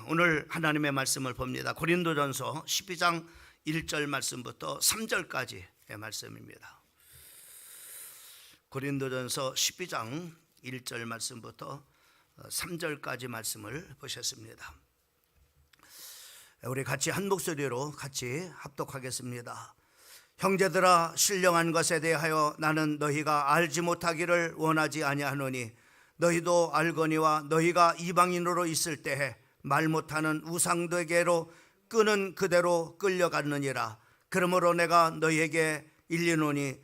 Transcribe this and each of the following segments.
오늘 하나님의 말씀을 봅니다. 고린도전서 12장 1절 말씀부터 3절까지의 말씀입니다. 고린도전서 12장 1절 말씀부터 3절까지 말씀을 보셨습니다. 우리 같이 한 목소리로 같이 합독하겠습니다. 형제들아, 신령한 것에 대하여 나는 너희가 알지 못하기를 원하지 아니하노니 너희도 알거니와 너희가 이방인으로 있을 때에 말 못하는 우상되게로 끄는 그대로 끌려갔느니라. 그러므로 내가 너희에게 일리노니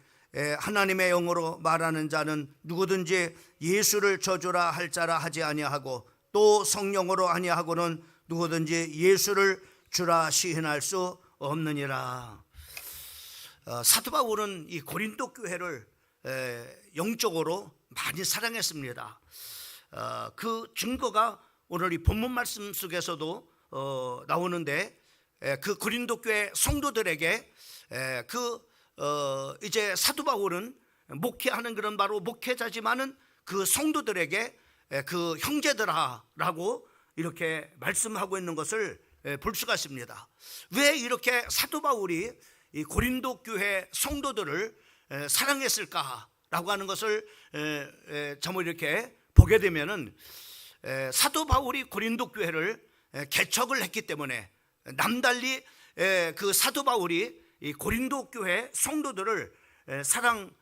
하나님의 영으로 말하는 자는 누구든지 예수를 저주라 할 자라 하지 아니하고 또 성령으로 아니하고는 누구든지 예수를 주라 시인할 수 없느니라. 사도 바울은 이 고린도 교회를 영적으로 많이 사랑했습니다. 그 증거가 오늘 이 본문 말씀 속에서도 나오는데, 그 고린도 교회 성도들에게 이제 사도 바울은 목회하는 그런 바로 목회자지만은 그 성도들에게 그 형제들아라고 이렇게 말씀하고 있는 것을 볼 수가 있습니다. 왜 이렇게 사도 바울이 이 고린도 교회 성도들을 사랑했을까라고 하는 것을 전부 이렇게 보게 되면은, 사도 바울이 고린도 교회를 개척을 했기 때문에 남달리 그 사도 바울이 이 고린도 교회 성도들을 사랑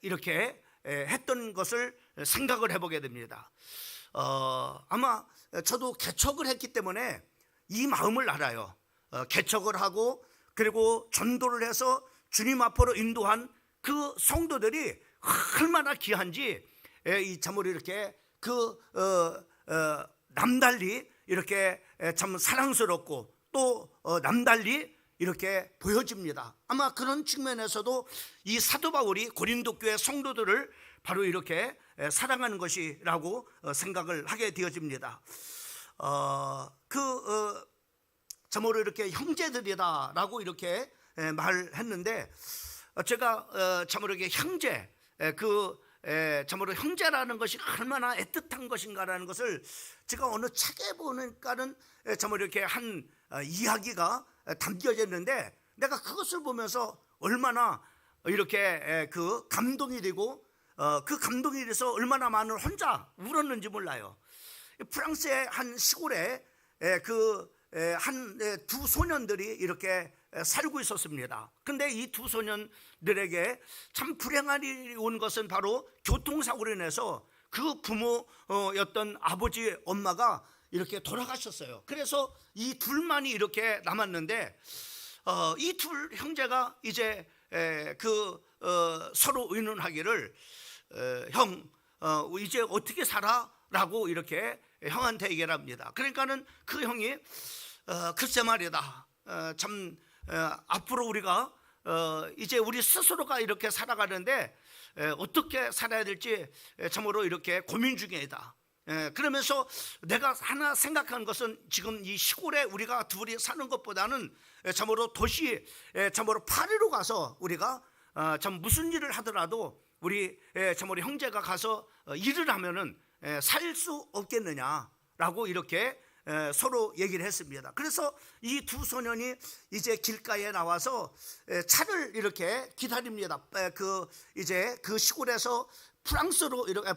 이렇게 했던 것을 생각을 해보게 됩니다. 아마 저도 개척을 했기 때문에 이 마음을 알아요. 개척을 하고 그리고 전도를 해서 주님 앞으로 인도한 그 성도들이 얼마나 귀한지, 이 참으로 이렇게 남달리 이렇게 참 사랑스럽고 또 남달리 이렇게 보여집니다. 아마 그런 측면에서도 이 사도 바울이 고린도 교회 성도들을 바로 이렇게 사랑하는 것이라고 생각을 하게 되어집니다. 참으로 이렇게 형제들이다라고 이렇게 말했는데, 제가 참으로 이렇게 형제, 참으로 형제라는 것이 얼마나 애틋한 것인가라는 것을 제가 어느 책에 보니까는 참으로 이렇게 한 이야기가 담겨져 있는데, 내가 그것을 보면서 얼마나 이렇게 그 감동이 되고 그 감동이 돼서 얼마나 많은 혼자 울었는지 몰라요. 프랑스의 한 시골에 한 두 소년들이 이렇게 살고 있었습니다. 근데 이 두 소년들에게 참 불행한 일이 온 것은 바로 교통사고로 인해서 그 부모였던 아버지 엄마가 이렇게 돌아가셨어요. 그래서 이 둘만이 이렇게 남았는데, 이 둘 형제가 이제 서로 의논하기를, 형 이제 어떻게 살아? 라고 이렇게 형한테 얘기를 합니다. 그러니까는 그 형이 글쎄 말이다, 앞으로 우리가 이제 우리 스스로가 이렇게 살아가는데 어떻게 살아야 될지 참으로 이렇게 고민 중이다. 그러면서 내가 하나 생각한 것은, 지금 이 시골에 우리가 둘이 사는 것보다는 참으로 도시, 참으로 파리로 가서 우리가 참 무슨 일을 하더라도 우리 참으로 형제가 가서 일을 하면은 살 수 없겠느냐라고 이렇게 서로 얘기를 했습니다. 그래서 이 두 소년이 이제 길가에 나와서 차를 이렇게 기다립니다. 이제 그 시골에서 프랑스로 이렇게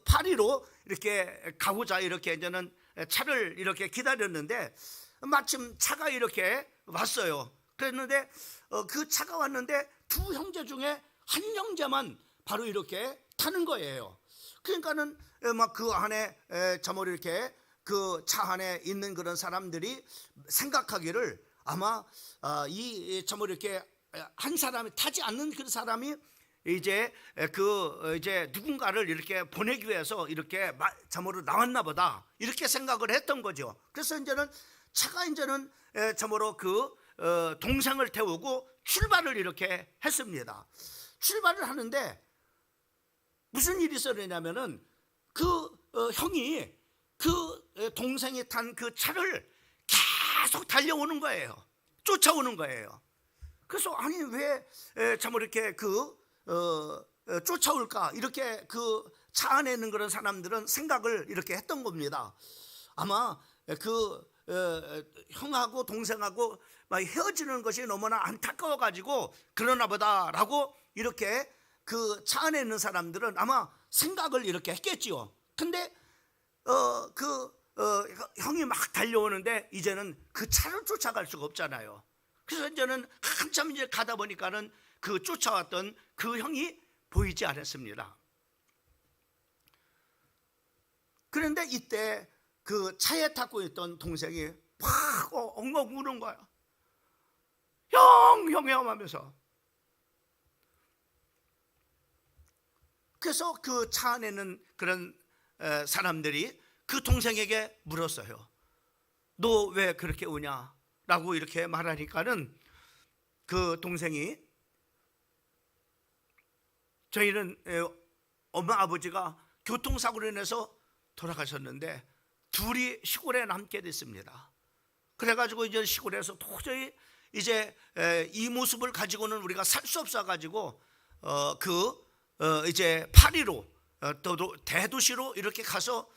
파리로 이렇게 가고자 이렇게 이제는 차를 이렇게 기다렸는데, 마침 차가 이렇게 왔어요. 그랬는데 그 차가 왔는데 두 형제 중에 한 형제만 바로 이렇게 타는 거예요. 그러니까는 막 그 안에 참으로 이렇게 그 차 안에 있는 그런 사람들이 생각하기를, 아마 이 참으로 이렇게 한 사람이 타지 않는 그 사람이 이제 이제 누군가를 이렇게 보내기 위해서 이렇게 참으로 나왔나 보다, 이렇게 생각을 했던 거죠. 그래서 이제는 차가 이제는 참으로 동생을 태우고 출발을 이렇게 했습니다. 출발을 하는데 무슨 일이 있었냐면은 형이 동생이 탄 그 차를 계속 달려오는 거예요. 쫓아오는 거예요. 그래서 아니 왜 참으로 이렇게 쫓아올까, 이렇게 그 차 안에 있는 그런 사람들은 생각을 이렇게 했던 겁니다. 아마 형하고 동생하고 막 헤어지는 것이 너무나 안타까워 가지고 그러나 보다라고 이렇게 그 차 안에 있는 사람들은 아마 생각을 이렇게 했겠지요. 근데 형이 막 달려오는데 이제는 그 차를 쫓아갈 수가 없잖아요. 그래서 이제는 한참 이제 가다 보니까는 그 쫓아왔던 그 형이 보이지 않았습니다. 그런데 이때 그 차에 타고 있던 동생이 막 엉엉 우는 거야. 형 하면서. 그래서 그 차 안에는 그런 사람들이 그 동생에게 물었어요. 너 왜 그렇게 우냐? 라고 이렇게 말하니까는 그 동생이 저희는 엄마 아버지가 교통사고로 인해서 돌아가셨는데 둘이 시골에 남게 됐습니다. 그래가지고 이제 시골에서 도저히 이제 이 모습을 가지고는 우리가 살 수 없어 가지고 이제 파리로 또 대도시로 이렇게 가서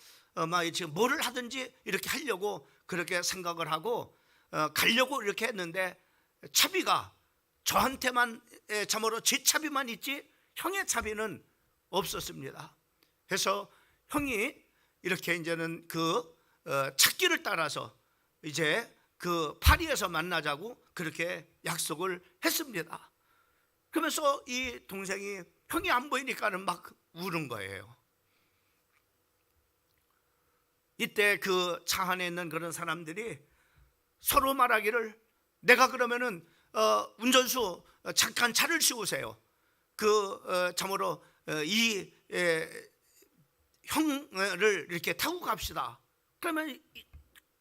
막 지금 뭐를 하든지 이렇게 하려고 그렇게 생각을 하고 가려고 이렇게 했는데 차비가 저한테만 참으로 제 차비만 있지 형의 차비는 없었습니다. 그래서 형이 이렇게 이제는 그 찾기를 따라서 이제 그 파리에서 만나자고 그렇게 약속을 했습니다. 그러면서 이 동생이 형이 안 보이니까는 막 우는 거예요. 이때 그 차 안에 있는 그런 사람들이 서로 말하기를 내가 그러면은 운전수 잠깐 차를 씌우세요. 참으로 이 형을 이렇게 타고 갑시다. 그러면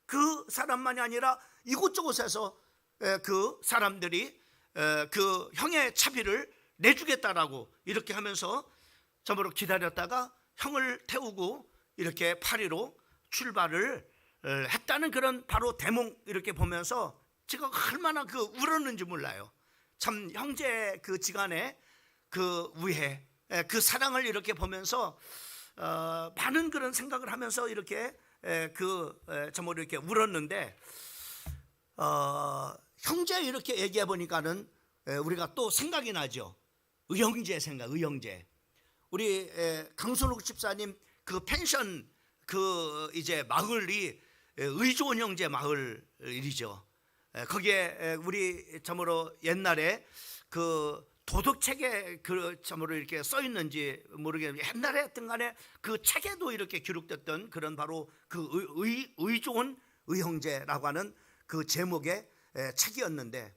그 사람만이 아니라 이곳저곳에서 그 사람들이 그 형의 차비를 내주겠다라고 이렇게 하면서 참으로 기다렸다가 형을 태우고 이렇게 파리로 출발을 했다는 그런 바로 대목 이렇게 보면서 제가 얼마나 울었는지 몰라요. 참 형제 그 지간의 그 우애, 그 사랑을 이렇게 보면서 많은 그런 생각을 하면서 이렇게 참으로 이렇게 울었는데 형제 이렇게 얘기해 보니까는 우리가 또 생각이 나죠. 의형제 생각, 의형제. 우리 강순욱 집사님 그 펜션 그 이제 마을이 의좋은 형제 마을이죠. 거기에 우리 참으로 옛날에 그 도덕책에 그 참으로 이렇게 써 있는지 모르겠는데 옛날에 했던 간에 그 책에도 이렇게 기록됐던 그런 바로 그 의좋은 의형제라고 하는 그 제목의 책이었는데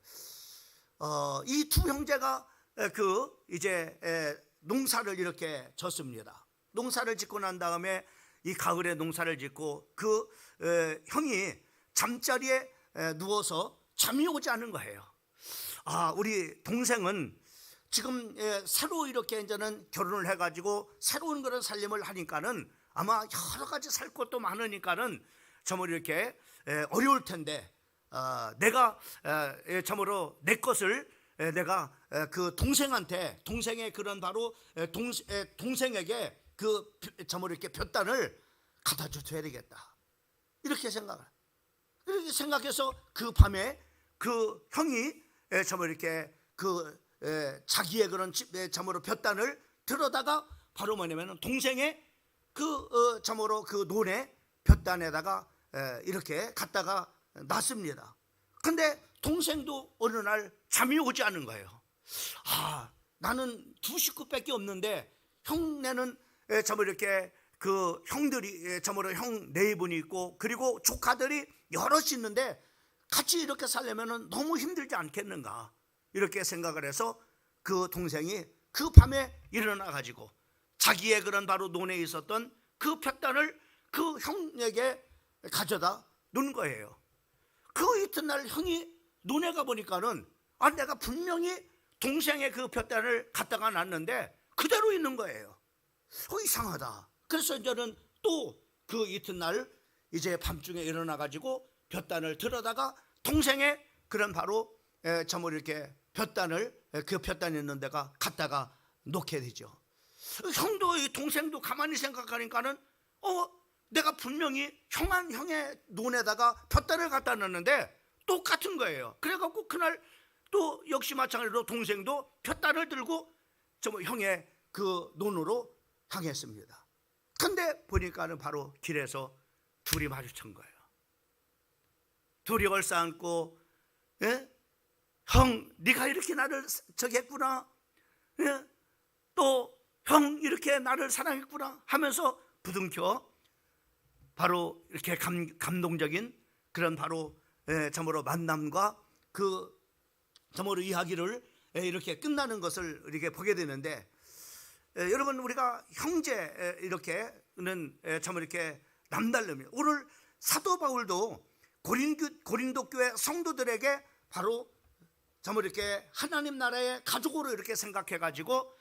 이 두 형제가 그 이제 농사를 이렇게 졌습니다. 농사를 짓고 난 다음에 이 가을에 농사를 짓고 그 형이 잠자리에 누워서 잠이 오지 않은 거예요. 우리 동생은 지금 새로 이렇게 이제는 결혼을 해가지고 새로운 그런 살림을 하니까는 아마 여러 가지 살 것도 많으니까는 참으로 이렇게 어려울 텐데 내가 참으로 내 것을 내가 그 동생의 그런 바로 동생에게 그 참으로 이렇게 볕단을 갖다 줘야 되겠다 이렇게 생각해서 그 밤에 그 형이 참으로 이렇게 그 자기의 그런 참으로 볕단을 들어다가 바로 뭐냐면 동생의 그 참으로 그 논에 볕단에다가 이렇게 갖다가 놨습니다. 근데 동생도 어느 날 잠이 오지 않은 거예요. 나는 두 식구밖에 없는데 형네는 참으로 이렇게 그 형들이 참으로 형 네 분이 있고 그리고 조카들이 여럿이 있는데 같이 이렇게 살려면 너무 힘들지 않겠는가 이렇게 생각을 해서 그 동생이 그 밤에 일어나 가지고 자기의 그런 바로 논에 있었던 그 볕단을 그 형에게 가져다 놓은 거예요. 그 이튿날 형이 논에 가보니까는 내가 분명히 동생의 그 볕단을 갖다가 놨는데 그대로 있는 거예요. 이상하다. 그래서 이제는 또 그 이튿날 이제 밤중에 일어나 가지고 볕단을 들어다가 동생의 그런 바로 참으로 이렇게 볕단을 그 볕단 있는 데가 갖다가 놓게 되죠. 형도 이 동생도 가만히 생각하니까는 내가 분명히 형한 형의 논에다가 푯다리를 갖다 놨는데 똑같은 거예요. 그래갖고 그날 또 역시 마찬가지로 동생도 푯다리를 들고 형의 그 논으로 향했습니다. 근데 보니까는 바로 길에서 둘이 마주친 거예요. 둘이 얼싸안고, 예? 형, 네가 이렇게 나를 저기 했구나. 예? 또 형 이렇게 나를 사랑했구나 하면서 부둥켜 바로 이렇게 감동적인 그런 바로 참으로 만남과 그 참으로 이야기를 이렇게 끝나는 것을 이렇게 보게 되는데, 여러분 우리가 형제 이렇게는 참으로 이렇게 남다릅니다. 오늘 사도 바울도 고린도 교회 성도들에게 바로 참으로 이렇게 하나님 나라의 가족으로 이렇게 생각해 가지고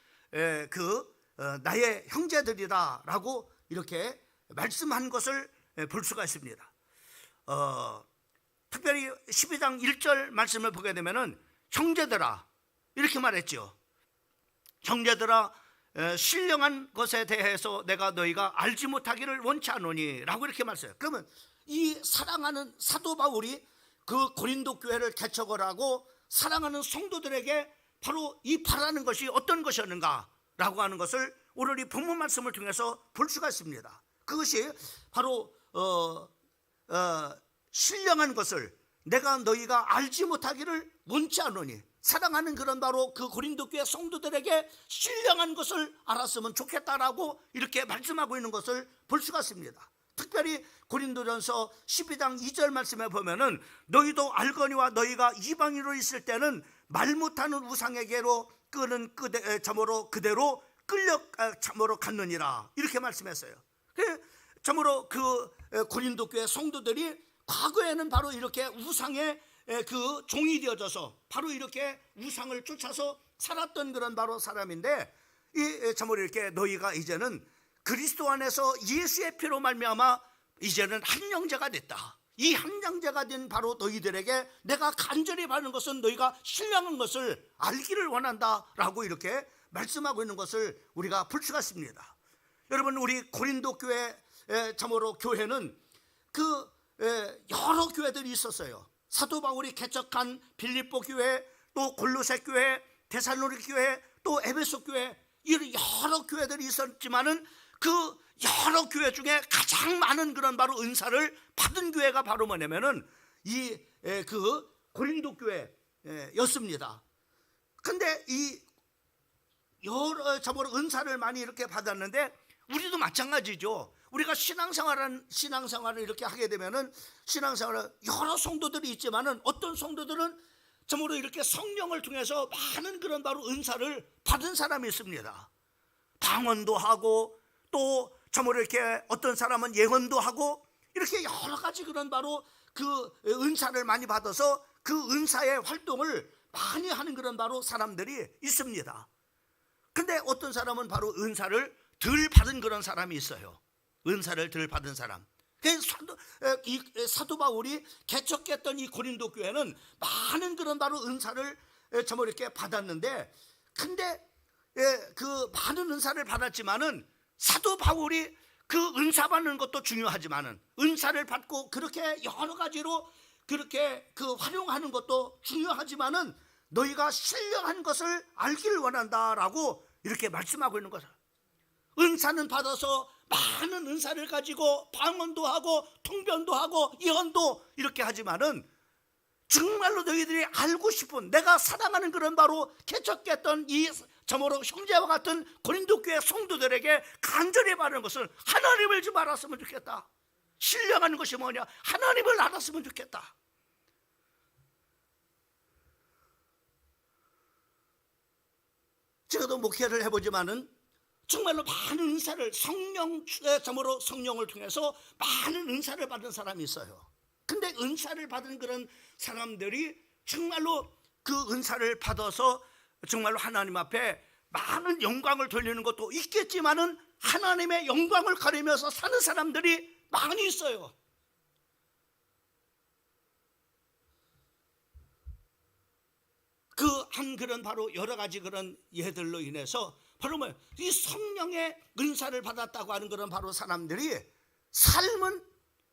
나의 형제들이다라고 이렇게 말씀한 것을 볼 수가 있습니다. 특별히 12장 1절 말씀을 보게 되면은 형제들아 이렇게 말했죠. 형제들아 신령한 것에 대해서 내가 너희가 알지 못하기를 원치 않으니 라고 이렇게 말했어요. 그러면 이 사랑하는 사도 바울이 그 고린도 교회를 개척을 하고 사랑하는 성도들에게 바로 이 바라는 것이 어떤 것이었는가 라고 하는 것을 오늘 이 본문 말씀을 통해서 볼 수가 있습니다. 그것이 바로 신령한 것을 내가 너희가 알지 못하기를 원치 않으니, 사랑하는 그런 바로 그 고린도 교회 성도들에게 신령한 것을 알았으면 좋겠다라고 이렇게 말씀하고 있는 것을 볼 수가 있습니다. 특별히 고린도전서 12장 2절 말씀에 보면은 너희도 알거니와 너희가 이방인으로 있을 때는 말 못하는 우상에게로 끄는 참으로 그대로 끌려 참으로 갔느니라 이렇게 말씀했어요. 참으로 그 고린도 교회 성도들이 과거에는 바로 이렇게 우상의 그 종이 되어져서 바로 이렇게 우상을 쫓아서 살았던 그런 바로 사람인데, 이 참으로 이렇게 너희가 이제는 그리스도 안에서 예수의 피로 말미암아 이제는 한 형제가 됐다. 이 한 형제가 된 바로 너희들에게 내가 간절히 바라는 것은 너희가 신령한 것을 알기를 원한다라고 이렇게 말씀하고 있는 것을 우리가 볼 수가 있습니다. 여러분 우리 고린도 교회 참으로 교회는 그 여러 교회들이 있었어요. 사도 바울이 개척한 빌립보 교회, 또 골로새 교회, 데살로니가 교회, 또 에베소 교회, 이런 여러 교회들이 있었지만은 그 여러 교회 중에 가장 많은 그런 바로 은사를 받은 교회가 바로 뭐냐면은 이 그 고린도 교회였습니다. 근데 이 여러 참으로 은사를 많이 이렇게 받았는데 우리도 마찬가지죠. 우리가 신앙생활을 이렇게 하게 되면은 신앙생활은 여러 성도들이 있지만은 어떤 성도들은 참으로 이렇게 성령을 통해서 많은 그런 바로 은사를 받은 사람이 있습니다. 방언도 하고 또 참으로 이렇게 어떤 사람은 예언도 하고 이렇게 여러 가지 그런 바로 그 은사를 많이 받아서 그 은사의 활동을 많이 하는 그런 바로 사람들이 있습니다. 근데 어떤 사람은 바로 은사를 덜 받은 그런 사람이 있어요. 은사를 덜 받은 사람. 사도 바울이 개척했던 이 고린도 교회는 많은 그런 바로 은사를 참으로 이렇게 받았는데, 근데 그 많은 은사를 받았지만은 사도 바울이 그 은사 받는 것도 중요하지만은 은사를 받고 그렇게 여러 가지로 그렇게 그 활용하는 것도 중요하지만은 너희가 신령한 것을 알기를 원한다라고 이렇게 말씀하고 있는 거죠. 은사는 받아서 많은 은사를 가지고 방언도 하고 통변도 하고 예언도 이렇게 하지만은 정말로 너희들이 알고 싶은, 내가 사랑하는 그런 바로 개척했던 이 참으로 형제와 같은 고린도 교회 성도들에게 간절히 바라는 것은 하나님을 좀 알았으면 좋겠다. 신령한 것이 뭐냐? 하나님을 알았으면 좋겠다. 제가도 목회를 해보지만은 정말로 많은 은사를 참으로 성령을 통해서 많은 은사를 받은 사람이 있어요. 근데 은사를 받은 그런 사람들이 정말로 그 은사를 받아서 정말로 하나님 앞에 많은 영광을 돌리는 것도 있겠지만은 하나님의 영광을 가리면서 사는 사람들이 많이 있어요. 그 한 그런 바로 여러 가지 그런 예들로 인해서 바로 이 성령의 은사를 받았다고 하는 그런 바로 사람들이 삶은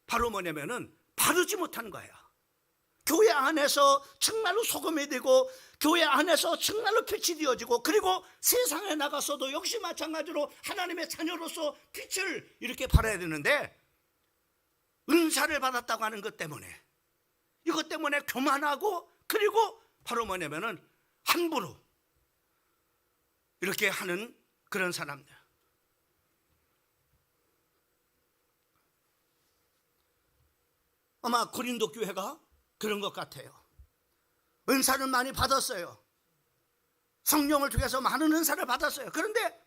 바로 뭐냐면은 바르지 못한 거예요. 교회 안에서 정말로 소금이 되고 교회 안에서 정말로 빛이 되어지고 그리고 세상에 나가서도 역시 마찬가지로 하나님의 자녀로서 빛을 이렇게 발해야 되는데 은사를 받았다고 하는 것 때문에 이것 때문에 교만하고 그리고 바로 뭐냐면은 함부로 이렇게 하는 그런 사람들. 아마 고린도 교회가 그런 것 같아요. 은사는 많이 받았어요. 성령을 통해서 많은 은사를 받았어요. 그런데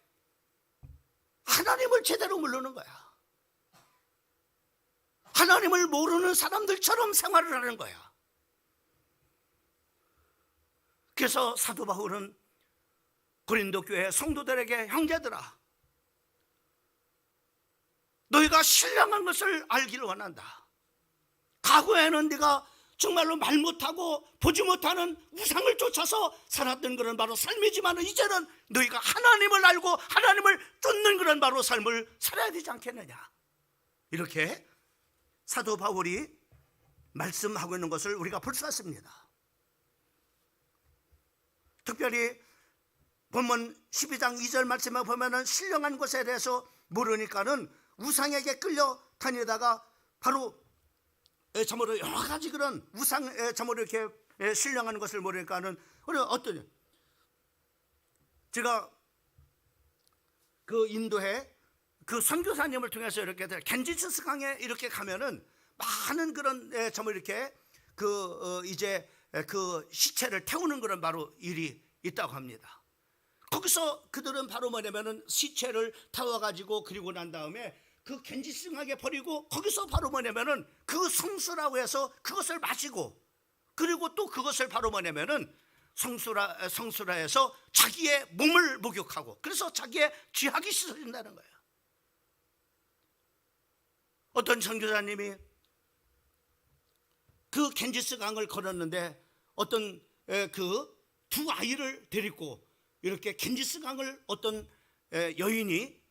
하나님을 제대로 모르는 거야. 하나님을 모르는 사람들처럼 생활을 하는 거야. 그래서 사도 바울은 고린도 교회 성도들에게 형제들아, 너희가 신령한 것을 알기를 원한다. 과거에는 네가 정말로 말 못하고 보지 못하는 우상을 쫓아서 살았던 그런 바로 삶이지만 이제는 너희가 하나님을 알고 하나님을 쫓는 그런 바로 삶을 살아야 되지 않겠느냐. 이렇게 사도 바울이 말씀하고 있는 것을 우리가 볼 수 있습니다. 특별히 본문 12장 2절 말씀에 보면은 신령한 것에 대해서 모르니까는 우상에게 끌려 다니다가 바로 참으로 여러 가지 그런 우상 참으로 이렇게 신령한 것을 모르니까는 어떤 제가 그 인도에 그 선교사님을 통해서 이렇게 겐지스 강에 이렇게 가면은 많은 그런 참으로 이렇게 이제 그 시체를 태우는 그런 바로 일이 있다고 합니다. 거기서 그들은 바로 뭐냐면은 시체를 태워가지고 그리고 난 다음에 그 겐지스강에 버리고 거기서 바로 뭐냐면은 그 성수라고 해서 그것을 마시고 그리고 또 그것을 바로 뭐냐면은 성수라해서 자기의 몸을 목욕하고 그래서 자기의 죄악이 씻어진다는 거예요. 어떤 선교사님이 그 겐지스강을 걸었는데 어떤 그 두 아이를 데리고 이렇게 겐지스강을 어떤 여인이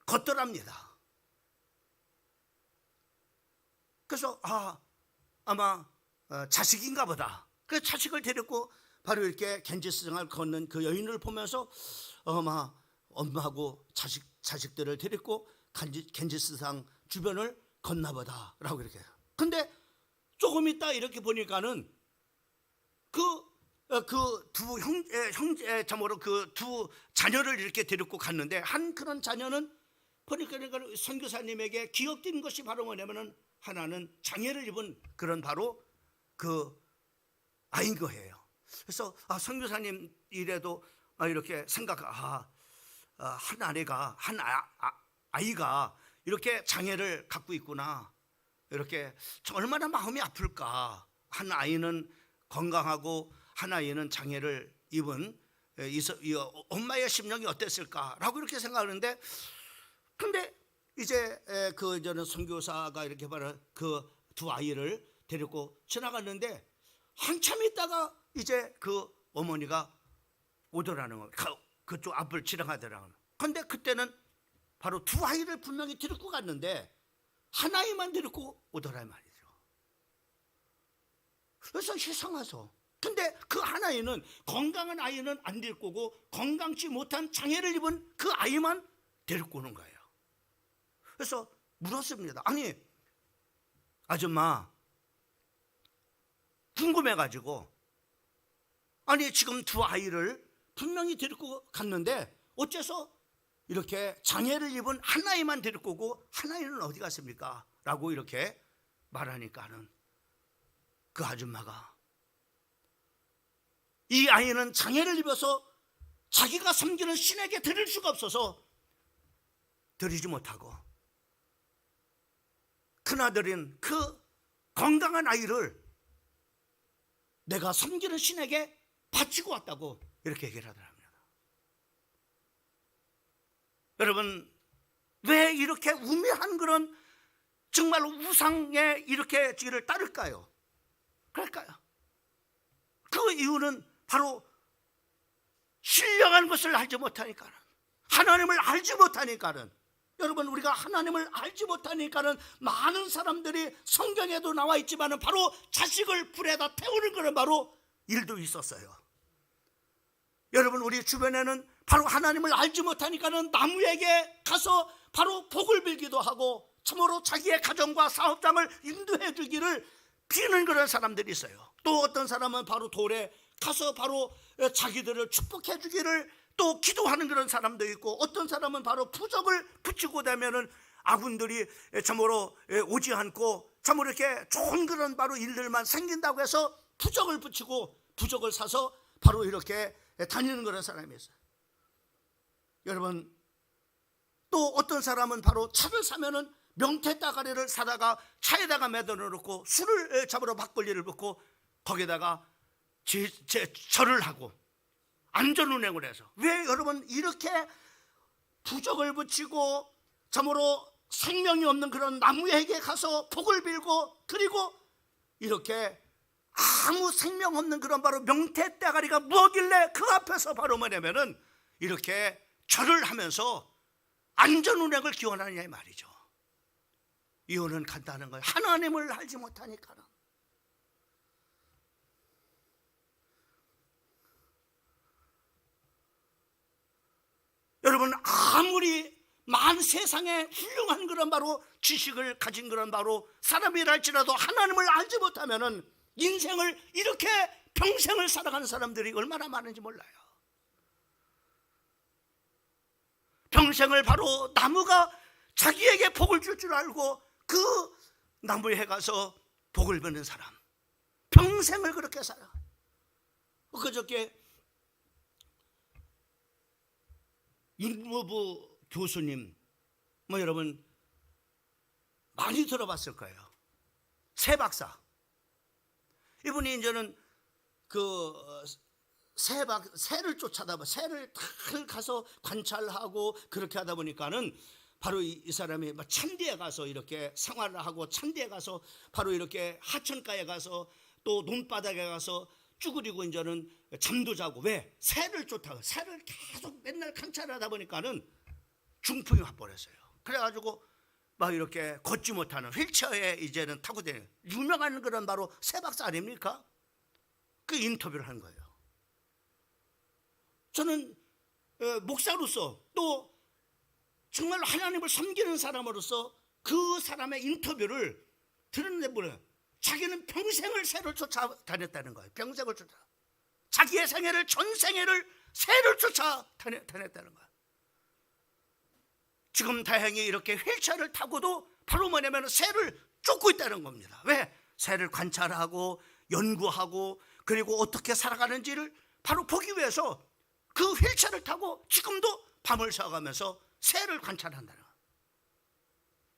걷더랍니다. 그래서 아마 자식인가 보다. 그 자식을 데리고 바로 이렇게 겐지스강을 걷는 그 여인을 보면서 아마 엄마하고 자식들을 데리고 겐지스강 주변을 걷나 보다 라고 이렇게 해요. 근데 조금 있다 이렇게 보니까는 그 두 형제 참으로 그 두 자녀를 이렇게 데리고 갔는데 한 그런 자녀는 보니까 선교사님에게 기억된 것이 바로 뭐냐면은 하나는 장애를 입은 그런 바로 그 아이인 거예요. 그래서 선교사님 이래도 이렇게 한 아내가 아이가 이렇게 장애를 갖고 있구나. 이렇게 얼마나 마음이 아플까. 한 아이는 건강하고 한 아이는 장애를 입은 이 엄마의 심령이 어땠을까라고 이렇게 생각하는데, 근데 이제 저는 선교사가 이렇게 바로 그 두 아이를 데리고 지나갔는데 한참 있다가 이제 그 어머니가 오더라는 거예요. 그쪽 앞을 지나가더라는 거예요. 근데 그때는 바로 두 아이를 분명히 데리고 갔는데 한 아이만 데리고 오더라 말이죠. 그래서 이상해서. 근데 그 한 아이는 건강한 아이는 안 데리고 오고 건강치 못한 장애를 입은 그 아이만 데리고 오는 거예요. 그래서 물었습니다. 아니 아줌마 궁금해가지고 아니 지금 두 아이를 분명히 데리고 갔는데 어째서 이렇게 장애를 입은 한 아이만 데리고 오고 한 아이는 어디 갔습니까? 라고 이렇게 말하니까는 그 아줌마가 이 아이는 장애를 입어서 자기가 섬기는 신에게 드릴 수가 없어서 드리지 못하고 큰아들인 그 건강한 아이를 내가 섬기는 신에게 바치고 왔다고 이렇게 얘기를 하더랍니다. 여러분, 왜 이렇게 우매한 그런 정말로 우상에 이렇게 지를 따를까요? 그럴까요? 그 이유는 바로 신령한 것을 알지 못하니까는, 하나님을 알지 못하니까는 여러분, 우리가 하나님을 알지 못하니까는 많은 사람들이 성경에도 나와 있지만은 바로 자식을 불에다 태우는 그런 바로 일도 있었어요. 여러분, 우리 주변에는 바로 하나님을 알지 못하니까는 나무에게 가서 바로 복을 빌기도 하고 참으로 자기의 가정과 사업장을 인도해 주기를 비는 그런 사람들이 있어요. 또 어떤 사람은 바로 돌에 가서 바로 자기들을 축복해 주기를 또 기도하는 그런 사람도 있고, 어떤 사람은 바로 부적을 붙이고 되면은 아군들이 참으로 오지 않고 참으로 이렇게 좋은 그런 바로 일들만 생긴다고 해서 부적을 붙이고 부적을 사서 바로 이렇게 다니는 그런 사람이 있어요. 여러분, 또 어떤 사람은 바로 차를 사면은 명태 따가리를 사다가 차에다가 매달아 놓고 술을 잡으러 막걸리를 붓고 거기다가 절을 하고 안전운행을 해서, 왜 여러분 이렇게 부적을 붙이고 참으로 생명이 없는 그런 나무에게 가서 복을 빌고, 그리고 이렇게 아무 생명 없는 그런 바로 명태 따가리가 뭐길래 그 앞에서 바로 뭐냐면은 이렇게 절을 하면서 안전운행을 기원하느냐 이 말이죠. 이유는 간단한 거예요. 하나님을 알지 못하니까는. 여러분, 아무리 만 세상에 훌륭한 그런 바로 지식을 가진 그런 바로 사람이랄지라도 하나님을 알지 못하면은 인생을 이렇게 평생을 살아가는 사람들이 얼마나 많은지 몰라요. 평생을 바로 나무가 자기에게 복을 줄 줄 알고 그 나무에 가서 복을 받는 사람, 평생을 그렇게 살아. 그저께 윤무부 교수님, 뭐 여러분 많이 들어봤을 거예요. 새 박사. 이분이 이제는 그 새를 쫓아다, 새를 다 가서 관찰하고 그렇게 하다 보니까는 바로 이 사람이 찬디에 가서 이렇게 생활을 하고, 찬디에 가서 바로 이렇게 하천가에 가서 또 논바닥에 가서 쭈그리고 이제는 잠도 자고. 왜? 새를 쫓아가, 새를 계속 맨날 관찰하다 보니까는 중풍이 와버렸어요. 그래가지고 막 이렇게 걷지 못하는 휠체어에 이제는 타고 다니는 유명한 그런 바로 새 박사 아닙니까? 그 인터뷰를 한 거예요. 저는 목사로서 또 정말 하나님을 섬기는 사람으로서 그 사람의 인터뷰를 들었는데 뭐래요? 자기는 평생을 새를 쫓아다녔다는 거예요. 평생을 쫓아, 자기의 생애를, 전생애를 새를 쫓아다녔다는 거예요. 지금 다행히 이렇게 휠체어를 타고도 바로 뭐냐면 새를 쫓고 있다는 겁니다. 왜? 새를 관찰하고 연구하고 그리고 어떻게 살아가는지를 바로 보기 위해서 그 휠체어를 타고 지금도 밤을 새워가면서 새를 관찰한다는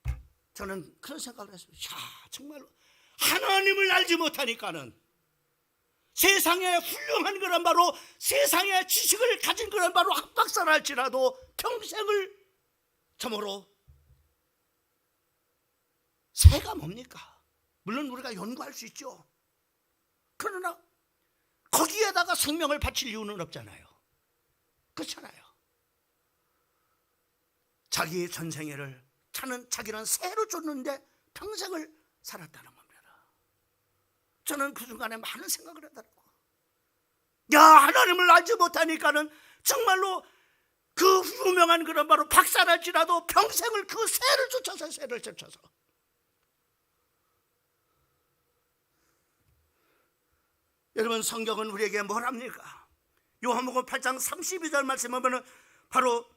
거예요. 저는 그런 생각을 했어요. 야, 정말로 하나님을 알지 못하니까는 세상에 훌륭한 그런 바로 세상의 지식을 가진 그런 바로 학박사랄지라도 평생을 참으로 새가 뭡니까? 물론 우리가 연구할 수 있죠. 그러나 거기에다가 생명을 바칠 이유는 없잖아요. 그렇잖아요. 자기의 전생애를 자기는 새로 쫓는데 평생을 살았다는 겁니다. 저는 그 순간에 많은 생각을 하더라고요. 야, 하나님을 알지 못하니까는 정말로 그 유명한 그런 바로 박사랄지라도 평생을 그 새를 쫓아서 여러분, 성경은 우리에게 뭘 합니까? 요한복음 8장 32절 말씀 보면 바로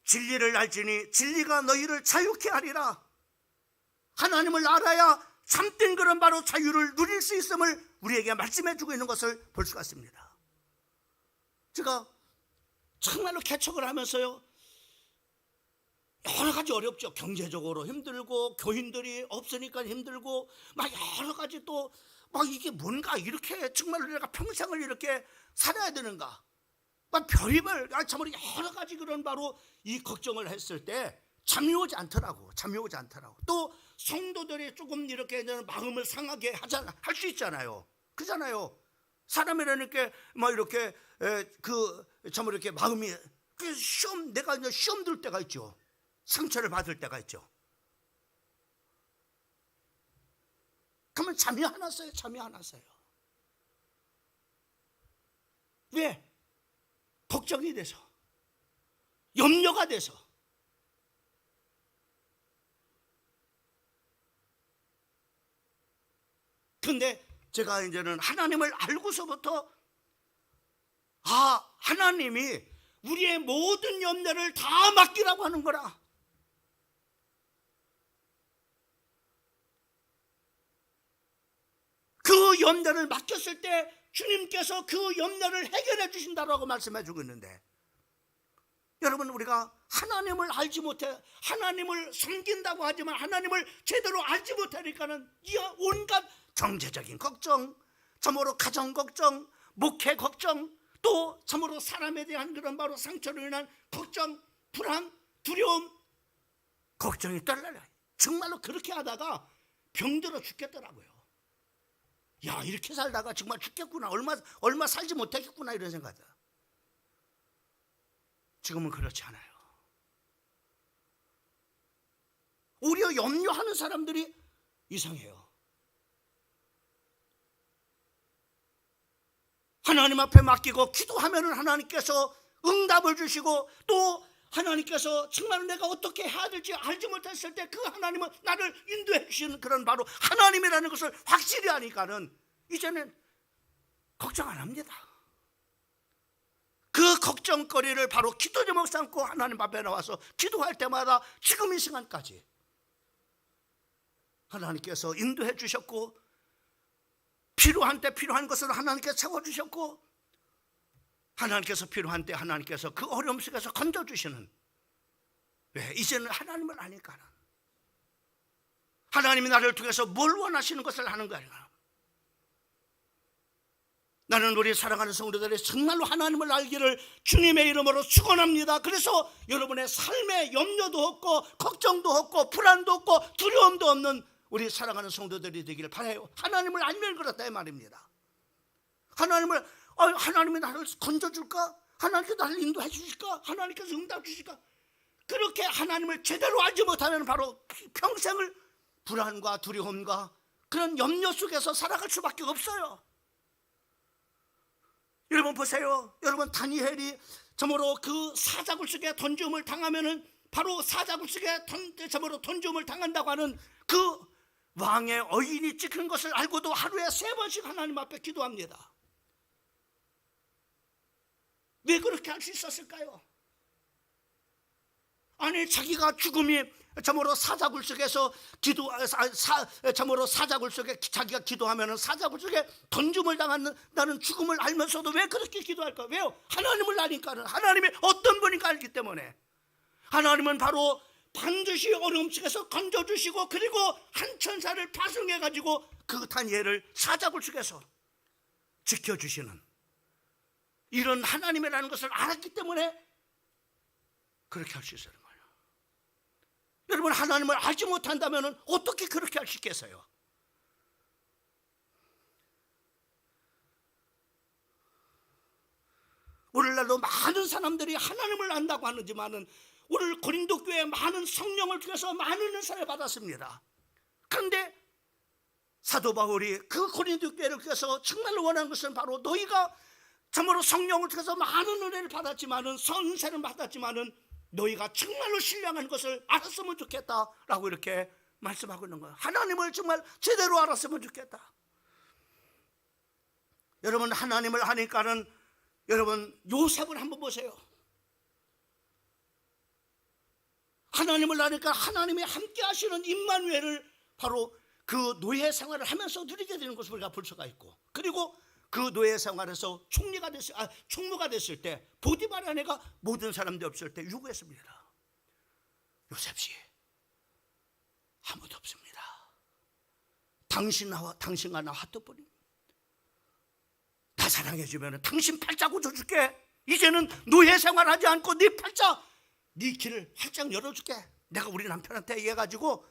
진리를 알지니 진리가 너희를 자유케 하리라. 하나님을 알아야 참된 그런 바로 자유를 누릴 수 있음을 우리에게 말씀해 주고 있는 것을 볼 수가 있습니다. 제가 정말로 개척을 하면서요, 여러 가지 어렵죠. 경제적으로 힘들고 교인들이 없으니까 힘들고 막 여러 가지 또 막 이게 뭔가 이렇게 정말로 내가 평생을 이렇게 살아야 되는가, 막 별의별 참으로 여러 가지 그런 바로 이 걱정을 했을 때 잠이 오지 않더라고. 또 성도들이 조금 이렇게 마음을 상하게 할 수 있잖아요. 그잖아요. 사람이라니까 막 이렇게 참 이렇게 마음이 내가 이제 시험 들 때가 있죠. 상처를 받을 때가 있죠. 그러면 잠이 안 왔어요. 잠이 안 왔어요. 왜? 걱정이 돼서, 염려가 돼서. 근데 제가 이제는 하나님을 알고서부터 하나님이 우리의 모든 염려를 다 맡기라고 하는 거라. 그 염려를 맡겼을 때 주님께서 그 염려를 해결해 주신다라고 말씀해 주고 있는데, 여러분, 우리가 하나님을 알지 못해, 하나님을 섬긴다고 하지만 하나님을 제대로 알지 못하니까는 이 온갖 경제적인 걱정, 참으로 가정 걱정, 목회 걱정, 또 참으로 사람에 대한 그런 바로 상처로 인한 걱정, 불안, 두려움, 걱정이 떨려요. 정말로 그렇게 하다가 병들어 죽겠더라고요. 야, 이렇게 살다가 정말 죽겠구나, 얼마 살지 못하겠구나, 이런 생각이 들어요. 지금은 그렇지 않아요. 오히려 염려하는 사람들이 이상해요. 하나님 앞에 맡기고 기도하면 하나님께서 응답을 주시고, 또 하나님께서 정말 내가 어떻게 해야 될지 알지 못했을 때 그 하나님은 나를 인도해 주시는 그런 바로 하나님이라는 것을 확실히 하니까는 이제는 걱정 안 합니다. 그 걱정거리를 바로 기도 제목 삼고 하나님 앞에 나와서 기도할 때마다 지금 이 시간까지 하나님께서 인도해 주셨고, 필요한 때 필요한 것을 하나님께서 채워주셨고, 하나님께서 필요한 때 하나님께서 그 어려움 속에서 건져주시는, 왜? 이제는 하나님을 아니까, 하나님이 나를 통해서 뭘 원하시는 것을 하는 거야. 나는 우리 사랑하는 성도들이 정말로 하나님을 알기를 주님의 이름으로 축원합니다. 그래서 여러분의 삶에 염려도 없고 걱정도 없고 불안도 없고 두려움도 없는 우리 사랑하는 성도들이 되기를 바라요. 하나님을 알면 그렇다 이 말입니다. 하나님이 나를 건져줄까? 하나님께서 나를 인도해 주실까? 하나님께서 응답 주실까? 그렇게 하나님을 제대로 알지 못하면 바로 평생을 불안과 두려움과 그런 염려 속에서 살아갈 수밖에 없어요. 여러분 보세요. 여러분, 다니엘이 참으로 그 사자굴 속에 던짐을 당하면은 바로 사자굴 속에 참으로 던짐을 당한다고 하는 그 왕의 어인이 찍힌 것을 알고도 하루에 3번씩 하나님 앞에 기도합니다. 왜 그렇게 할 수 있었을까요? 아니, 자기가 죽음이 참으로 사자굴 속에서 참으로 사자굴 속에 자기가 기도하면은 사자굴 속에 던짐을 당한다는 죽음을 알면서도 왜 그렇게 기도할까? 왜요? 하나님을 아니까는, 하나님이 어떤 분인가 알기 때문에. 하나님은 바로 반드시 어려움 속에서 건져주시고, 그리고 한 천사를 파송해 가지고 그 다니엘을 사자굴 속에서 지켜주시는 이런 하나님이라는 것을 알았기 때문에 그렇게 할 수 있어요. 여러분, 하나님을 알지 못한다면 어떻게 그렇게 할 수 있겠어요? 오늘날도 많은 사람들이 하나님을 안다고 하는지만은 오늘 고린도 교회에 많은 성령을 통해서 많은 은사를 받았습니다. 그런데 사도 바울이 그 고린도 교회를 통해서 정말로 원하는 것은 바로 너희가 참으로 성령을 통해서 많은 은혜를 받았지만은, 선세를 받았지만은 너희가 정말로 신령한 것을 알았으면 좋겠다라고 이렇게 말씀하고 있는 거예요. 하나님을 정말 제대로 알았으면 좋겠다. 여러분, 하나님을 아니까는 여러분 요셉을 한번 보세요. 하나님을 아니까 하나님이 함께 하시는 임마누엘을 바로 그 노예 생활을 하면서 누리게 되는 것을 우리가 볼 수가 있고, 그리고 그 노예 생활에서 총무가 됐을 때 보디발의 아내가 모든 사람들이 없을 때 유구했습니다. 요셉씨, 아무도 없습니다. 당신과 나 하트뿐입니다. 나 사랑해주면 당신 팔자 고쳐줄게. 이제는 노예 생활하지 않고 네 팔자, 네 길을 활짝 열어줄게. 내가 우리 남편한테 얘기해가지고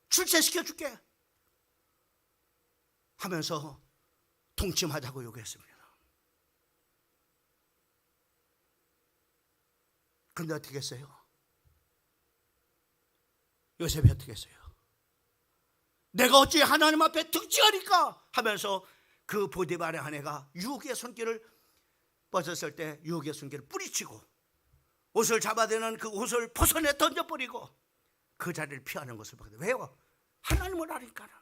출세시켜줄게 하면서 동침하자고 요구했습니다. 그런데 어떻게 했어요? 요셉이 어떻게 했어요? 내가 어찌 하나님 앞에 득지하리까 하면서 그 보디발의 아내가 유혹의 손길을 뻗었을 때 유혹의 손길을 뿌리치고 옷을 잡아대는 그 옷을 벗어내 던져버리고 그 자리를 피하는 것을 보게 돼요. 왜요? 하나님을 아니까는.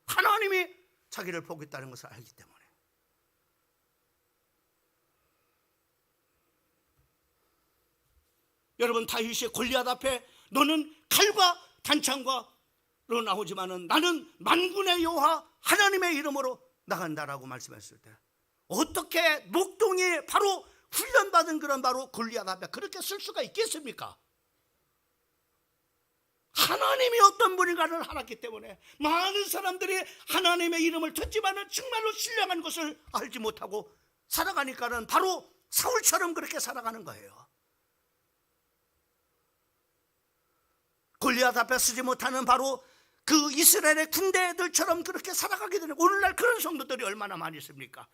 하나님이 자기를 보고 있다는 것을 알기 때문에. 여러분, 다윗이 골리앗 앞에 너는 칼과 단창과로 나오지만은 나는 만군의 여호와 하나님의 이름으로 나간다라고 말씀했을 때 어떻게 목동이 바로 훈련받은 그런 바로 골리앗 앞에 그렇게 쓸 수가 있겠습니까? 하나님이 어떤 분인가를 알았기 때문에 많은 사람들이 하나님의 이름을 듣지만은 정말로 신령한 것을 알지 못하고 살아가니까는 바로 사울처럼 그렇게 살아가는 거예요. 골리앗 앞에 쓰지 못하는 바로 그 이스라엘의 군대들처럼 그렇게 살아가게 되는, 오늘날 그런 성도들이 얼마나 많이 있습니까?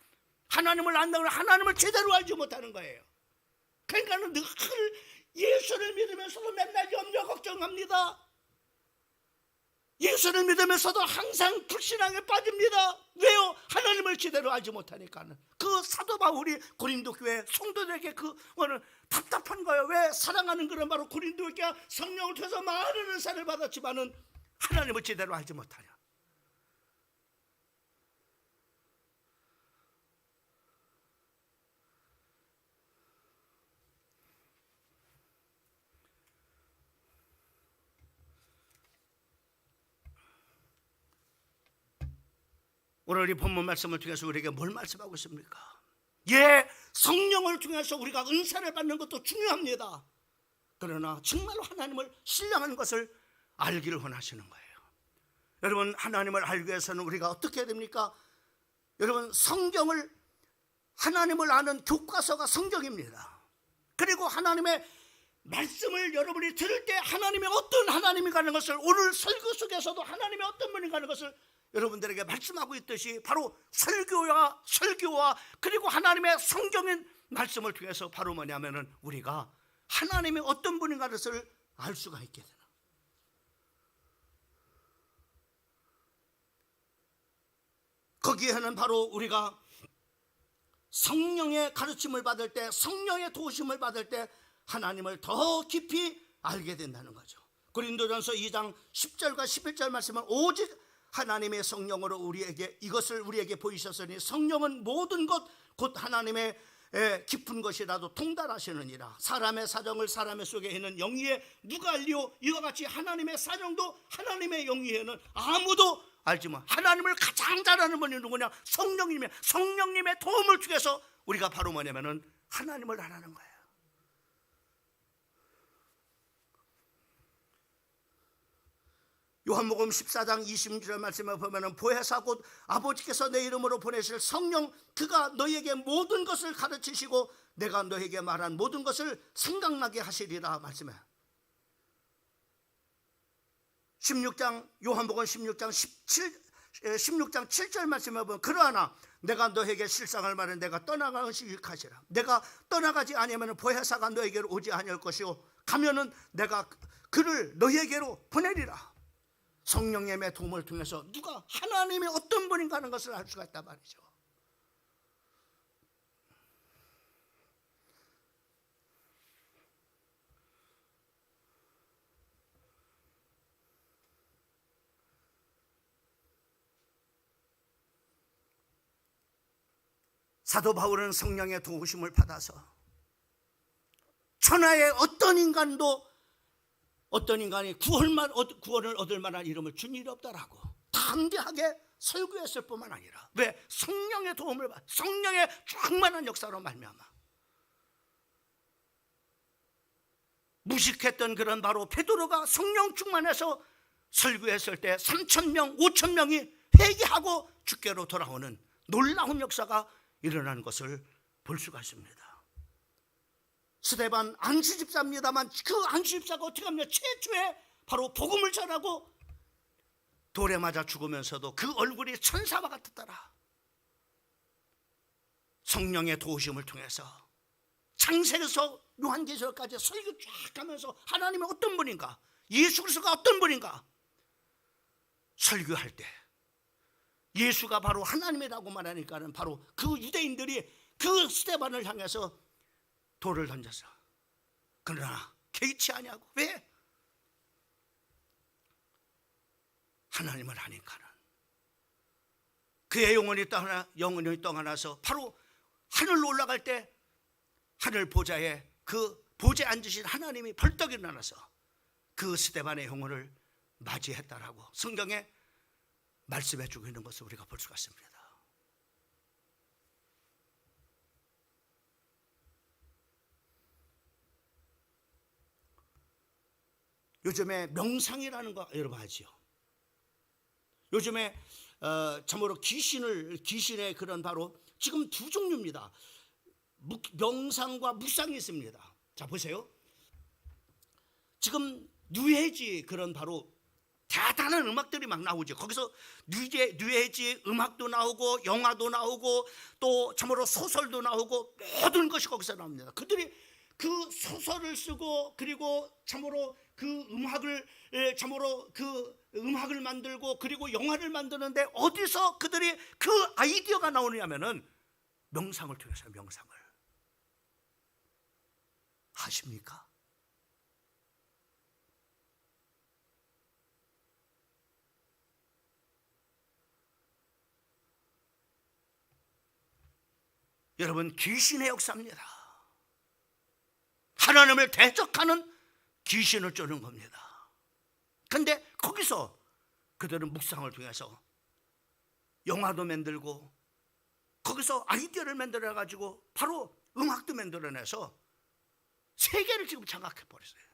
하나님을 안다고 하나님을 제대로 알지 못하는 거예요. 그러니까는 늘 예수를 믿으면서도 맨날 염려 걱정합니다. 예수를 믿으면서도 항상 불신앙에 빠집니다. 왜요? 하나님을 제대로 알지 못하니까는. 그 사도 바울이 고린도 교회 성도들에게 그거는 답답한 거예요. 왜? 사랑하는 그런 바로 고린도 교회가 성령을 통해서 많은 은사를 받았지만은 하나님을 제대로 알지 못하냐. 오늘 이 본문 말씀을 통해서 우리에게 뭘 말씀하고 있습니까? 예, 성령을 통해서 우리가 은사를 받는 것도 중요합니다. 그러나 정말로 하나님을 신령한 것을 알기를 원하시는 거예요. 여러분, 하나님을 알기 위해서는 우리가 어떻게 해야 됩니까? 여러분, 성경을, 하나님을 아는 교과서가 성경입니다. 그리고 하나님의 말씀을 여러분이 들을 때 하나님이 어떤 하나님인가 하는 것을, 오늘 설교 속에서도 하나님이 어떤 분인가 하는 것을 여러분들에게 말씀하고 있듯이 바로 설교와 그리고 하나님의 성경인 말씀을 통해서 바로 뭐냐면은 우리가 하나님이 어떤 분인가 하는 것을 알 수가 있게 되는. 거기에는 바로 우리가 성령의 가르침을 받을 때, 성령의 도우심을 받을 때 하나님을 더 깊이 알게 된다는 거죠. 고린도전서 2장 10절과 11절 말씀은 오직 하나님의 성령으로 이것을 우리에게 보이셨으니 성령은 모든 것 곧 하나님의 깊은 것이라도 통달하시느니라. 사람의 사정을 사람의 속에 있는 영위에 누가 알리오? 이와 같이 하나님의 사정도 하나님의 영위에는 아무도 알지 못. 하나님을 가장 잘 아는 분이 누구냐? 성령님의 도움을 통해서 우리가 바로 뭐냐면은 하나님을 알아는 거예요. 요한복음 14장 20절 말씀을 보면은 보혜사 곧 아버지께서 내 이름으로 보내실 성령, 그가 너희에게 모든 것을 가르치시고 내가 너희에게 말한 모든 것을 생각나게 하시리라 말씀해. 16장 요한복음 16장 7절 말씀을 보면 그러나 내가 너에게 실상을 말해 내가 떠나가는 것이 유익하시라. 내가 떠나가지 아니하면 보혜사가 너에게로 오지 아니할 것이요 가면은 내가 그를 너에게로 보내리라. 성령님의 도움을 통해서 누가 하나님이 어떤 분인가 하는 것을 알 수가 있단 말이죠. 사도 바울은 성령의 도우심을 받아서 천하의 어떤 인간이 구원을 얻을 만한 이름을 준 일이 없다라고 담대하게 설교했을 뿐만 아니라, 왜? 성령의 도움을 받아, 성령의 충만한 역사로 말미암아 무식했던 그런 바로 베드로가 성령 충만해서 설교했을 때 3,000명 5,000명이 회개하고 주께로 돌아오는 놀라운 역사가 일어나는 것을 볼 수가 있습니다. 스데반 안수집사입니다만 그 안수집사가 어떻게 하면 최초에 바로 복음을 전하고 돌에 맞아 죽으면서도 그 얼굴이 천사와 같았더라. 성령의 도우심을 통해서 창세기에서 요한계시록까지 설교 쫙 하면서 하나님이 어떤 분인가, 예수 그리스도가 어떤 분인가 설교할 때 예수가 바로 하나님이라고 말하니까는 바로 그 유대인들이 그 스데반을 향해서 돌을 던졌어. 그러나 개의치 아니하고. 왜? 하나님을 하니까는 그의 영혼이 떠나서 바로 하늘로 올라갈 때 하늘 보좌에 그 보좌에 앉으신 하나님이 벌떡 일어나서 그 스데반의 영혼을 맞이했다라고 성경에 말씀해 주고 있는 것을 우리가 볼 수가 있습니다. 요즘에 명상이라는 거 여러분 아시죠? 요즘에 참으로 귀신의 그런 바로 지금 두 종류입니다. 명상과 묵상이 있습니다. 자 보세요. 지금 뉴에이지 그런 바로 대단한 음악들이 막 나오죠. 거기서 뉴에이지 음악도 나오고 영화도 나오고 또 참으로 소설도 나오고 모든 것이 거기서 나옵니다. 그들이 그 소설을 쓰고 그리고 참으로 그 음악을 만들고 그리고 영화를 만드는데 어디서 그들이 그 아이디어가 나오냐면은 명상을 통해서 명상을 하십니까? 여러분 귀신의 역사입니다. 하나님을 대적하는 귀신을 쫓는 겁니다. 근데 거기서 그들은 묵상을 통해서 영화도 만들고 거기서 아이디어를 만들어 가지고 바로 음악도 만들어내서 세계를 지금 장악해 버렸어요.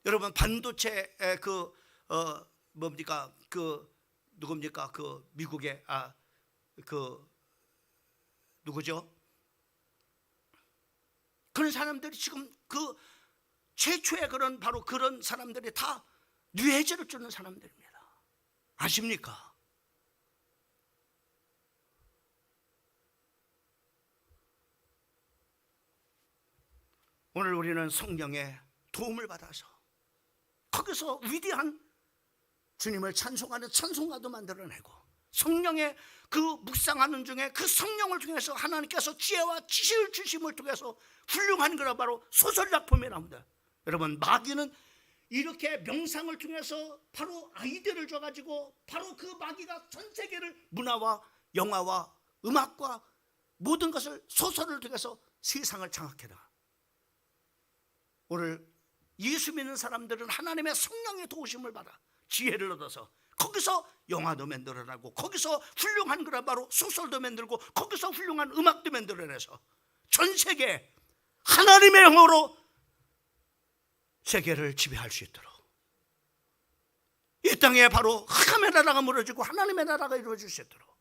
여러분 반도체 누굽니까? 그 미국의 누구죠? 그런 사람들이 지금 그 최초의 바로 그런 사람들이 다 뉴에이지를 쫓는 사람들입니다. 아십니까? 오늘 우리는 성령의 도움을 받아서 거기서 위대한 주님을 찬송하는 찬송가도 만들어내고 성령의 그 묵상하는 중에 그 성령을 통해서 하나님께서 지혜와 지식을 주심을 통해서 훌륭한 거라 바로 소설 작품이 나옵니다. 여러분 마귀는 이렇게 명상을 통해서 바로 아이디어를 줘가지고 바로 그 마귀가 전 세계를 문화와 영화와 음악과 모든 것을 소설을 통해서 세상을 장악해다. 오늘 예수 믿는 사람들은 하나님의 성령의 도우심을 받아 지혜를 얻어서 거기서 영화도 만들어내고 거기서 훌륭한 거라 바로 소설도 만들고 거기서 훌륭한 음악도 만들어내서 전 세계 하나님의 영으로 세계를 지배할 수 있도록 이 땅에 바로 흑암의 나라가 무너지고 하나님의 나라가 이루어질 수 있도록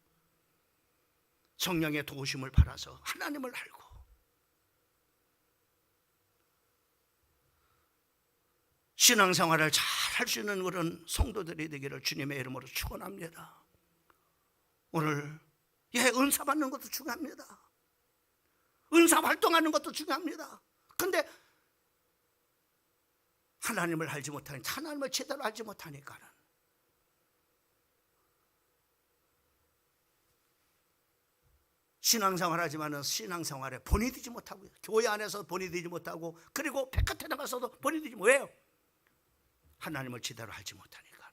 성령의 도우심을 받아서 하나님을 알고 신앙생활을 잘 할 수 있는 그런 성도들이 되기를 주님의 이름으로 축원합니다. 오늘 은사 받는 것도 중요합니다. 은사 활동하는 것도 중요합니다. 그런데 하나님을 알지 못하니까 하나님을 제대로 알지 못하니까는 신앙생활 하지만은 신앙생활에 본이 되지 못하고 교회 안에서 본이 되지 못하고 그리고 백화점에 나가서도 본이 되지 못해요. 하나님을 제대로 알지 못하니까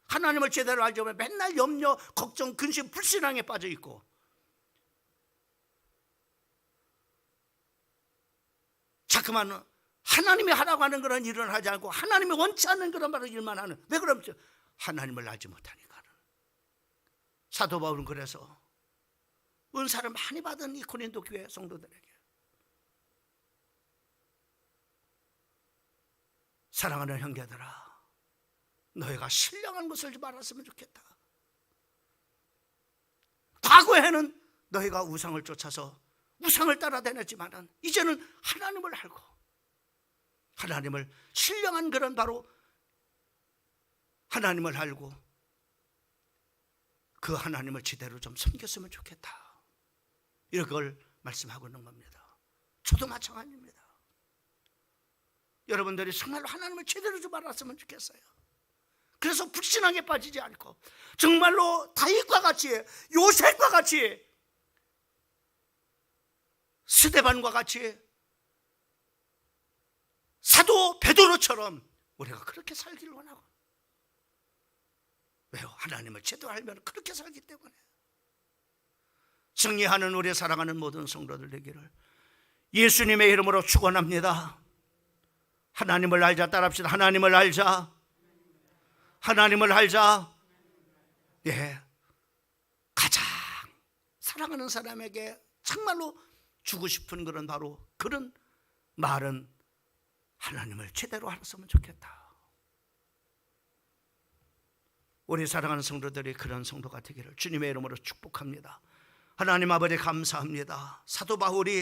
하나님을 제대로 알지 못하면 맨날 염려, 걱정, 근심, 불신앙에 빠져 있고 자꾸만 하나님이 하라고 하는 그런 일을 하지 않고 하나님이 원치 않는 그런 말을 일만 하는 왜 그러면 하나님을 알지 못하니까 사도 바울은 그래서 은사를 많이 받은 이 고린도 교회 성도들에게 사랑하는 형제들아 너희가 신령한 것을 좀 알았으면 좋겠다. 과거에는 너희가 우상을 쫓아서 우상을 따라다녔지만 이제는 하나님을 알고 하나님을 신령한 그런 바로 하나님을 알고 그 하나님을 제대로 좀 섬겼으면 좋겠다. 이걸 말씀하고 있는 겁니다. 저도 마찬가지입니다. 여러분들이 정말로 하나님을 제대로 좀 알았으면 좋겠어요. 그래서 불신앙에 빠지지 않고 정말로 다윗과 같이, 요셉과 같이, 스데반과 같이, 사도 베드로처럼 우리가 그렇게 살기를 원하고. 왜요? 하나님을 제대로 알면 그렇게 살기 때문에. 승리하는 우리 사랑하는 모든 성도들 되기를 예수님의 이름으로 축원합니다. 하나님을 알자. 따라합시다. 하나님을 알자. 하나님을 알자. 예, 가장 사랑하는 사람에게 정말로 주고 싶은 그런 바로 그런 말은 하나님을 제대로 알았으면 좋겠다. 우리 사랑하는 성도들이 그런 성도가 되기를 주님의 이름으로 축복합니다. 하나님 아버지 감사합니다. 사도 바울이